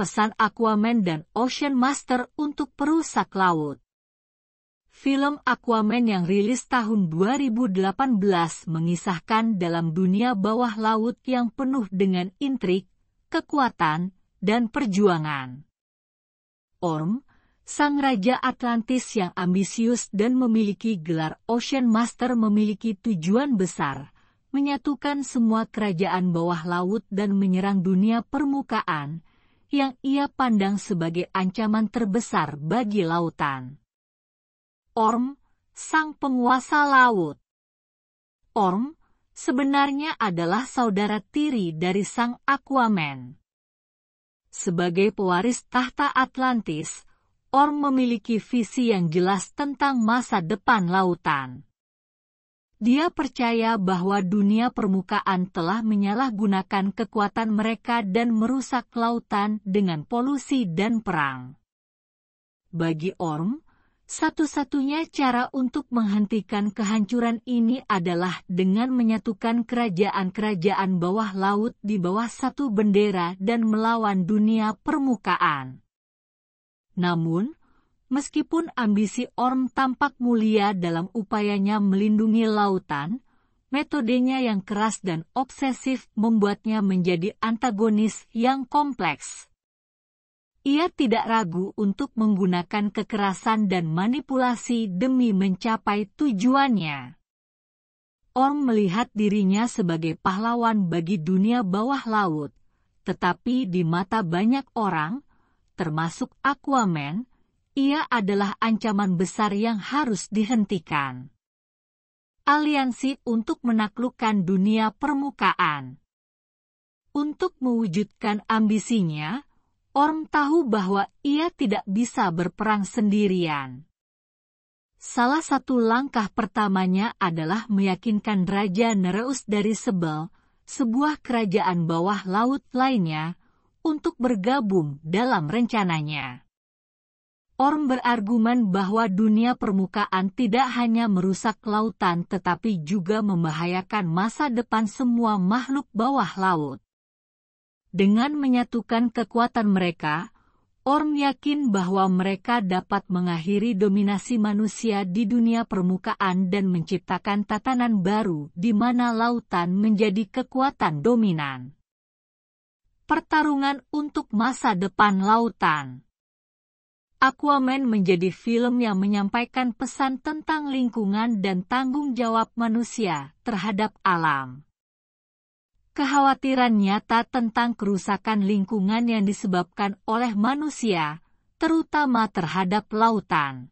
pesan Aquaman dan Ocean Master untuk perusak laut. Film Aquaman yang rilis tahun 2018 mengisahkan dalam dunia bawah laut yang penuh dengan intrik, kekuatan, dan perjuangan. Orm, sang Raja Atlantis yang ambisius dan memiliki gelar Ocean Master memiliki tujuan besar, menyatukan semua kerajaan bawah laut dan menyerang dunia permukaan, yang ia pandang sebagai ancaman terbesar bagi lautan. Orm, sang penguasa laut. Orm, sebenarnya adalah saudara tiri dari sang Aquaman. Sebagai pewaris tahta Atlantis, Orm memiliki visi yang jelas tentang masa depan lautan. Dia percaya bahwa dunia permukaan telah menyalahgunakan kekuatan mereka dan merusak lautan dengan polusi dan perang. Bagi Orm, satu-satunya cara untuk menghentikan kehancuran ini adalah dengan menyatukan kerajaan-kerajaan bawah laut di bawah satu bendera dan melawan dunia permukaan. Namun, meskipun ambisi Orm tampak mulia dalam upayanya melindungi lautan, metodenya yang keras dan obsesif membuatnya menjadi antagonis yang kompleks. Ia tidak ragu untuk menggunakan kekerasan dan manipulasi demi mencapai tujuannya. Orm melihat dirinya sebagai pahlawan bagi dunia bawah laut, tetapi di mata banyak orang, termasuk Aquaman, ia adalah ancaman besar yang harus dihentikan. Aliansi untuk menaklukkan dunia permukaan. Untuk mewujudkan ambisinya, Orm tahu bahwa ia tidak bisa berperang sendirian. Salah satu langkah pertamanya adalah meyakinkan Raja Nereus dari Sebel, sebuah kerajaan bawah laut lainnya, untuk bergabung dalam rencananya. Orm berargumen bahwa dunia permukaan tidak hanya merusak lautan tetapi juga membahayakan masa depan semua makhluk bawah laut. Dengan menyatukan kekuatan mereka, Orm yakin bahwa mereka dapat mengakhiri dominasi manusia di dunia permukaan dan menciptakan tatanan baru di mana lautan menjadi kekuatan dominan. Pertarungan untuk masa depan lautan. Aquaman menjadi film yang menyampaikan pesan tentang lingkungan dan tanggung jawab manusia terhadap alam. Kekhawatiran nyata tentang kerusakan lingkungan yang disebabkan oleh manusia, terutama terhadap lautan.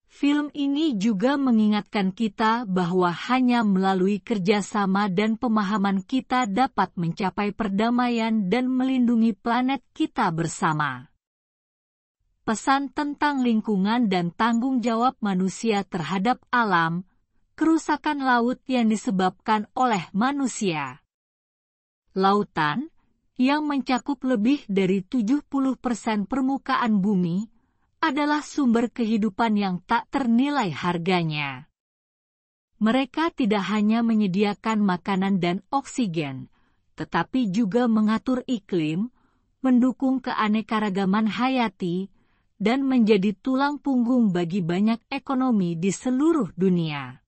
Film ini juga mengingatkan kita bahwa hanya melalui kerjasama dan pemahaman kita dapat mencapai perdamaian dan melindungi planet kita bersama. Pesan tentang lingkungan dan tanggung jawab manusia terhadap alam, kerusakan laut yang disebabkan oleh manusia. Lautan, yang mencakup lebih dari 70% permukaan bumi, adalah sumber kehidupan yang tak ternilai harganya. Mereka tidak hanya menyediakan makanan dan oksigen, tetapi juga mengatur iklim, mendukung keanekaragaman hayati, dan menjadi tulang punggung bagi banyak ekonomi di seluruh dunia.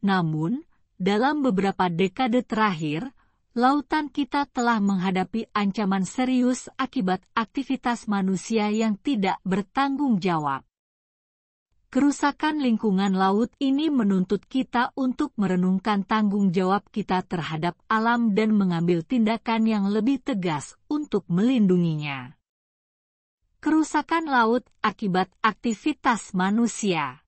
Namun, dalam beberapa dekade terakhir, lautan kita telah menghadapi ancaman serius akibat aktivitas manusia yang tidak bertanggung jawab. Kerusakan lingkungan laut ini menuntut kita untuk merenungkan tanggung jawab kita terhadap alam dan mengambil tindakan yang lebih tegas untuk melindunginya. Kerusakan laut akibat aktivitas manusia.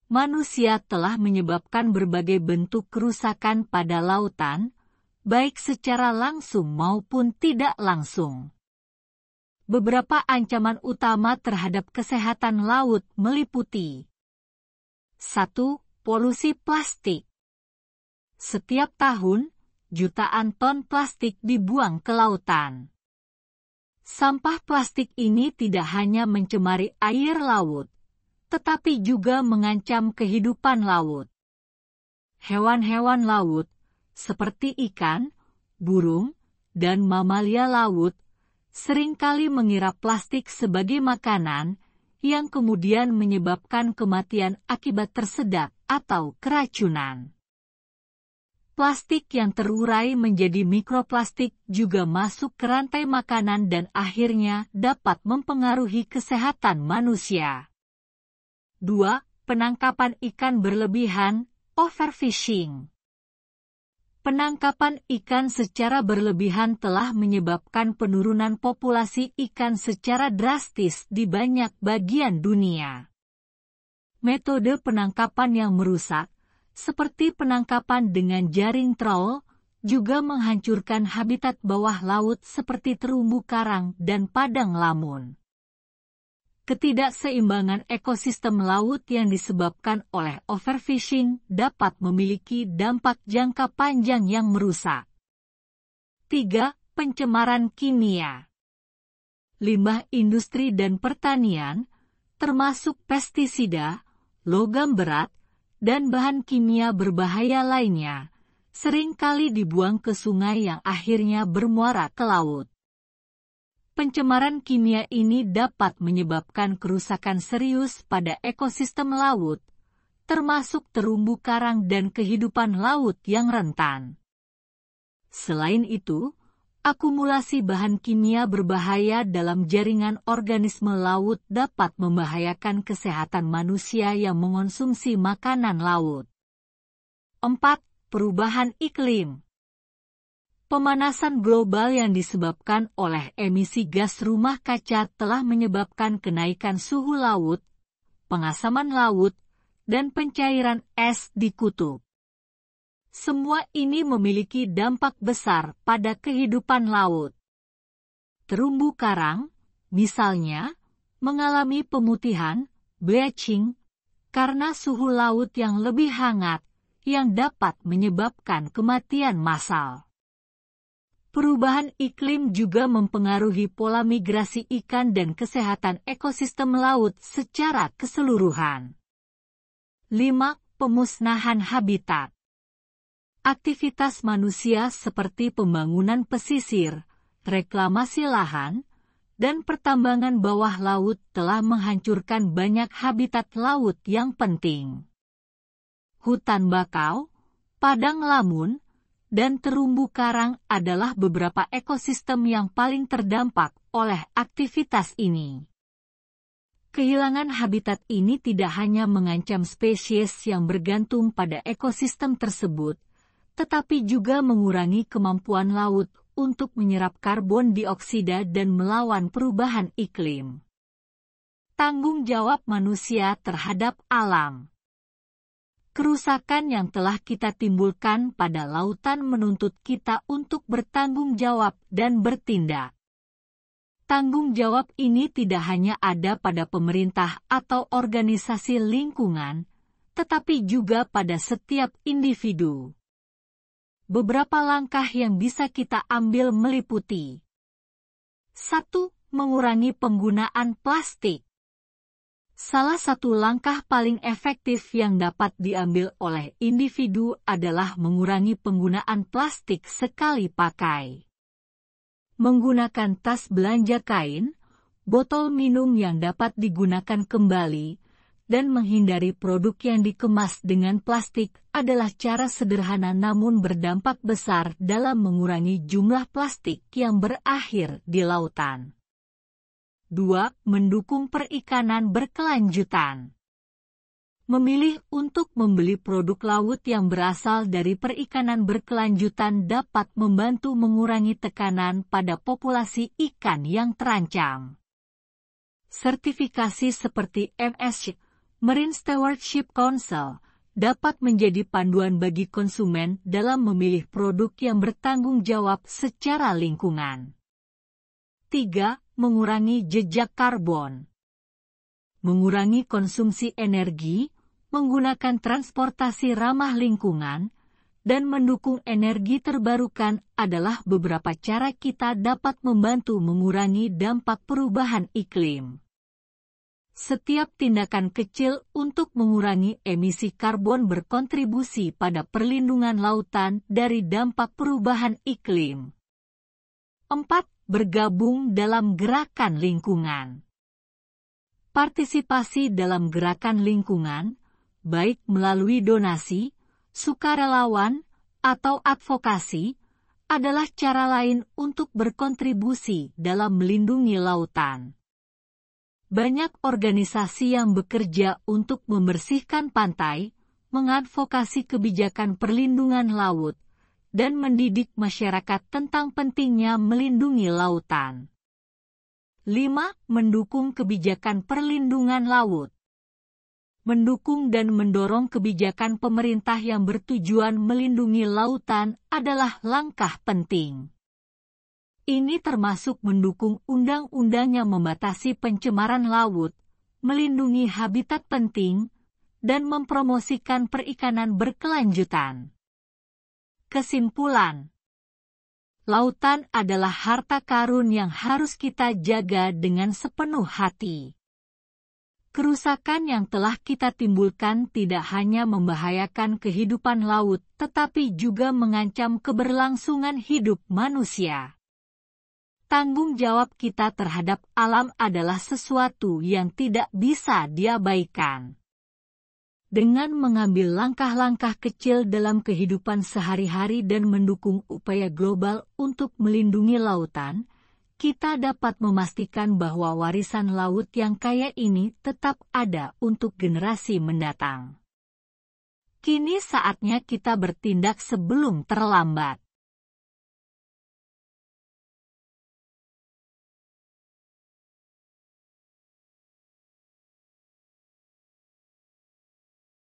Manusia telah menyebabkan berbagai bentuk kerusakan pada lautan, baik secara langsung maupun tidak langsung. Beberapa ancaman utama terhadap kesehatan laut meliputi 1. Polusi plastik. Setiap tahun, jutaan ton plastik dibuang ke lautan. Sampah plastik ini tidak hanya mencemari air laut, tetapi juga mengancam kehidupan laut. Hewan-hewan laut, seperti ikan, burung, dan mamalia laut, seringkali mengira plastik sebagai makanan, yang kemudian menyebabkan kematian akibat tersedak atau keracunan. Plastik yang terurai menjadi mikroplastik juga masuk ke rantai makanan dan akhirnya dapat mempengaruhi kesehatan manusia. 2. Penangkapan ikan berlebihan, overfishing. Penangkapan ikan secara berlebihan telah menyebabkan penurunan populasi ikan secara drastis di banyak bagian dunia. Metode penangkapan yang merusak, seperti penangkapan dengan jaring trawl, juga menghancurkan habitat bawah laut seperti terumbu karang dan padang lamun. Ketidakseimbangan ekosistem laut yang disebabkan oleh overfishing dapat memiliki dampak jangka panjang yang merusak. 3. Pencemaran kimia. Limbah industri dan pertanian, termasuk pestisida, logam berat, dan bahan kimia berbahaya lainnya, seringkali dibuang ke sungai yang akhirnya bermuara ke laut. Pencemaran kimia ini dapat menyebabkan kerusakan serius pada ekosistem laut, termasuk terumbu karang dan kehidupan laut yang rentan. Selain itu, akumulasi bahan kimia berbahaya dalam jaringan organisme laut dapat membahayakan kesehatan manusia yang mengonsumsi makanan laut. 4. Perubahan iklim. Pemanasan global yang disebabkan oleh emisi gas rumah kaca telah menyebabkan kenaikan suhu laut, pengasaman laut, dan pencairan es di kutub. Semua ini memiliki dampak besar pada kehidupan laut. Terumbu karang, misalnya, mengalami pemutihan, bleaching, karena suhu laut yang lebih hangat, yang dapat menyebabkan kematian massal. Perubahan iklim juga mempengaruhi pola migrasi ikan dan kesehatan ekosistem laut secara keseluruhan. 5. Pemusnahan habitat. Aktivitas manusia seperti pembangunan pesisir, reklamasi lahan, dan pertambangan bawah laut telah menghancurkan banyak habitat laut yang penting. Hutan bakau, padang lamun, dan terumbu karang adalah beberapa ekosistem yang paling terdampak oleh aktivitas ini. Kehilangan habitat ini tidak hanya mengancam spesies yang bergantung pada ekosistem tersebut, tetapi juga mengurangi kemampuan laut untuk menyerap karbon dioksida dan melawan perubahan iklim. Tanggung jawab manusia terhadap alam. Kerusakan yang telah kita timbulkan pada lautan menuntut kita untuk bertanggung jawab dan bertindak. Tanggung jawab ini tidak hanya ada pada pemerintah atau organisasi lingkungan, tetapi juga pada setiap individu. Beberapa langkah yang bisa kita ambil meliputi: 1. Mengurangi penggunaan plastik. Salah satu langkah paling efektif yang dapat diambil oleh individu adalah mengurangi penggunaan plastik sekali pakai. Menggunakan tas belanja kain, botol minum yang dapat digunakan kembali, dan menghindari produk yang dikemas dengan plastik adalah cara sederhana namun berdampak besar dalam mengurangi jumlah plastik yang berakhir di lautan. 2. Mendukung perikanan berkelanjutan. Memilih untuk membeli produk laut yang berasal dari perikanan berkelanjutan dapat membantu mengurangi tekanan pada populasi ikan yang terancam. Sertifikasi seperti MSC, Marine Stewardship Council, dapat menjadi panduan bagi konsumen dalam memilih produk yang bertanggung jawab secara lingkungan. 3. Mengurangi jejak karbon. Mengurangi konsumsi energi, menggunakan transportasi ramah lingkungan, dan mendukung energi terbarukan adalah beberapa cara kita dapat membantu mengurangi dampak perubahan iklim. Setiap tindakan kecil untuk mengurangi emisi karbon berkontribusi pada perlindungan lautan dari dampak perubahan iklim. 4. bergabung dalam gerakan lingkungan. Partisipasi dalam gerakan lingkungan, baik melalui donasi, sukarelawan, atau advokasi, adalah cara lain untuk berkontribusi dalam melindungi lautan. Banyak organisasi yang bekerja untuk membersihkan pantai, mengadvokasi kebijakan perlindungan laut, dan mendidik masyarakat tentang pentingnya melindungi lautan. 5. Mendukung kebijakan perlindungan laut. Mendukung dan mendorong kebijakan pemerintah yang bertujuan melindungi lautan adalah langkah penting. Ini termasuk mendukung undang-undang yang membatasi pencemaran laut, melindungi habitat penting, dan mempromosikan perikanan berkelanjutan. Kesimpulan: lautan adalah harta karun yang harus kita jaga dengan sepenuh hati. Kerusakan yang telah kita timbulkan tidak hanya membahayakan kehidupan laut, tetapi juga mengancam keberlangsungan hidup manusia. Tanggung jawab kita terhadap alam adalah sesuatu yang tidak bisa diabaikan. Dengan mengambil langkah-langkah kecil dalam kehidupan sehari-hari dan mendukung upaya global untuk melindungi lautan, kita dapat memastikan bahwa warisan laut yang kaya ini tetap ada untuk generasi mendatang. Kini saatnya kita bertindak sebelum terlambat.